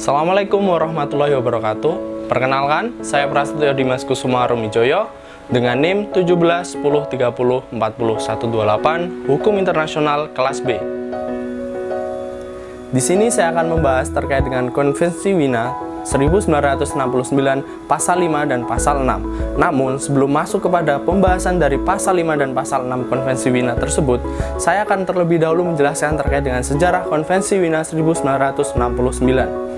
Assalamualaikum warahmatullahi wabarakatuh. Perkenalkan, saya Prasetyo Dimas Kusuma Romijoyo dengan NIM 1710304028 Hukum Internasional kelas B. Di sini saya akan membahas terkait dengan Konvensi Wina 1969 Pasal 5 dan Pasal 6. Namun, sebelum masuk kepada pembahasan dari Pasal 5 dan Pasal 6 Konvensi Wina tersebut, saya akan terlebih dahulu menjelaskan terkait dengan sejarah Konvensi Wina 1969.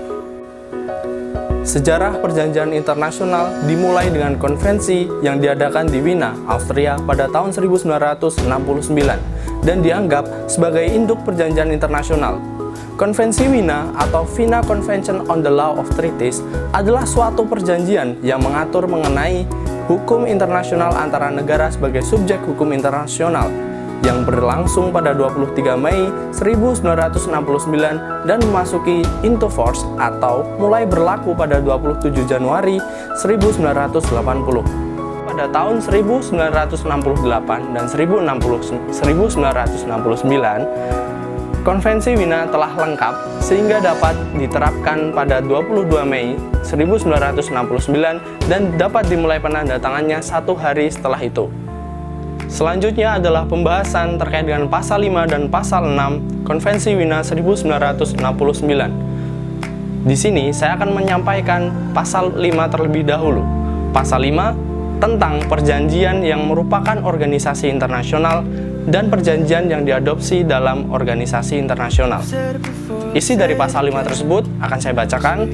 Sejarah perjanjian internasional dimulai dengan konvensi yang diadakan di Wina, Austria pada tahun 1969 dan dianggap sebagai induk perjanjian internasional. Konvensi Wina atau Wina Convention on the Law of Treaties adalah suatu perjanjian yang mengatur mengenai hukum internasional antara negara sebagai subjek hukum internasional yang berlangsung pada 23 Mei 1969 dan memasuki into force atau mulai berlaku pada 27 Januari 1980. Pada tahun 1968 dan 1969, Konvensi Wina telah lengkap sehingga dapat diterapkan pada 22 Mei 1969 dan dapat dimulai penandatangannya satu hari setelah itu. Selanjutnya adalah pembahasan terkait dengan Pasal 5 dan Pasal 6 Konvensi Wina 1969. Di sini saya akan menyampaikan Pasal 5 terlebih dahulu. Pasal 5 tentang perjanjian yang merupakan organisasi internasional dan perjanjian yang diadopsi dalam organisasi internasional. Isi dari pasal 5 tersebut akan saya bacakan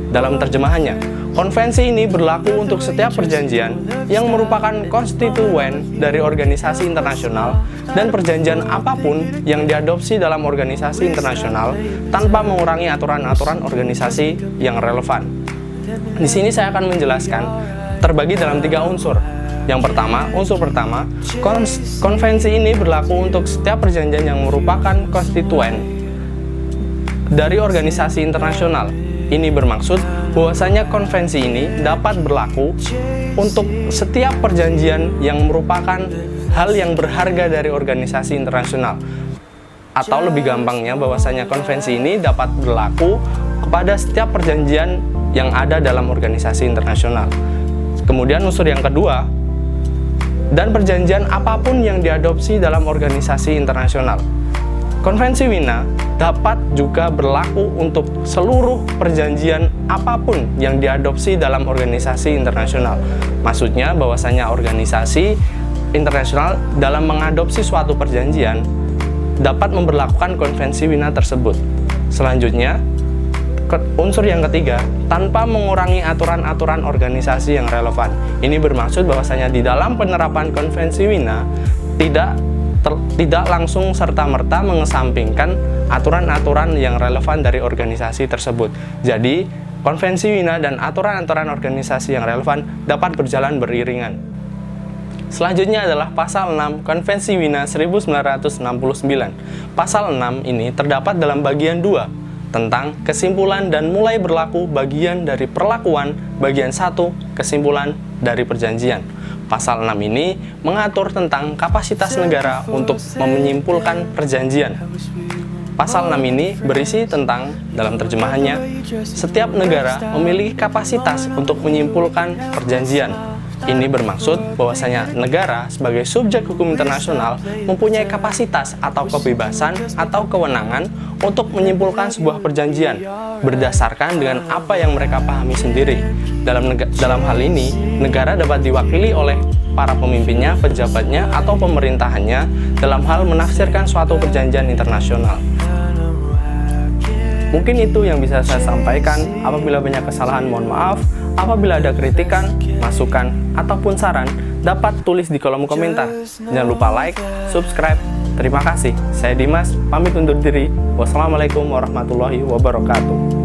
dalam terjemahannya. Konvensi ini berlaku untuk setiap perjanjian yang merupakan konstituen dari organisasi internasional dan perjanjian apapun yang diadopsi dalam organisasi internasional tanpa mengurangi aturan-aturan organisasi yang relevan. Di sini saya akan menjelaskan terbagi dalam 3 unsur. Yang pertama, unsur pertama, konvensi ini berlaku untuk setiap perjanjian yang merupakan konstituen dari organisasi internasional. Ini bermaksud bahwasanya konvensi ini dapat berlaku untuk setiap perjanjian yang merupakan hal yang berharga dari organisasi internasional. Atau lebih gampangnya, bahwasanya konvensi ini dapat berlaku kepada setiap perjanjian yang ada dalam organisasi internasional. Kemudian unsur yang kedua, dan perjanjian apapun yang diadopsi dalam organisasi internasional. Konvensi Wina dapat juga berlaku untuk seluruh perjanjian apapun yang diadopsi dalam organisasi internasional. Maksudnya bahwasanya organisasi internasional dalam mengadopsi suatu perjanjian dapat memberlakukan Konvensi Wina tersebut. Selanjutnya, unsur yang ketiga, tanpa mengurangi aturan-aturan organisasi yang relevan. Ini bermaksud bahwasanya di dalam penerapan Konvensi Wina tidak langsung serta-merta mengesampingkan aturan-aturan yang relevan dari organisasi tersebut. Jadi, Konvensi Wina dan aturan-aturan organisasi yang relevan dapat berjalan beriringan. Selanjutnya adalah Pasal 6 Konvensi Wina 1969. Pasal 6 ini terdapat dalam bagian 2 tentang kesimpulan dan mulai berlaku bagian dari perlakuan bagian 1 kesimpulan dari perjanjian. Pasal 6 ini mengatur tentang kapasitas negara untuk menyimpulkan perjanjian. Pasal 6 ini berisi tentang, dalam terjemahannya, setiap negara memiliki kapasitas untuk menyimpulkan perjanjian. Ini bermaksud bahwasanya negara sebagai subjek hukum internasional mempunyai kapasitas atau kebebasan atau kewenangan untuk menyimpulkan sebuah perjanjian berdasarkan dengan apa yang mereka pahami sendiri. Dalam hal ini, negara dapat diwakili oleh para pemimpinnya, pejabatnya, atau pemerintahannya dalam hal menafsirkan suatu perjanjian internasional. Mungkin itu yang bisa saya sampaikan. Apabila banyak kesalahan, mohon maaf. Apabila ada kritikan, masukan, ataupun saran, dapat tulis di kolom komentar. Jangan lupa like, subscribe. Terima kasih. Saya Dimas, pamit undur diri. Wassalamualaikum warahmatullahi wabarakatuh.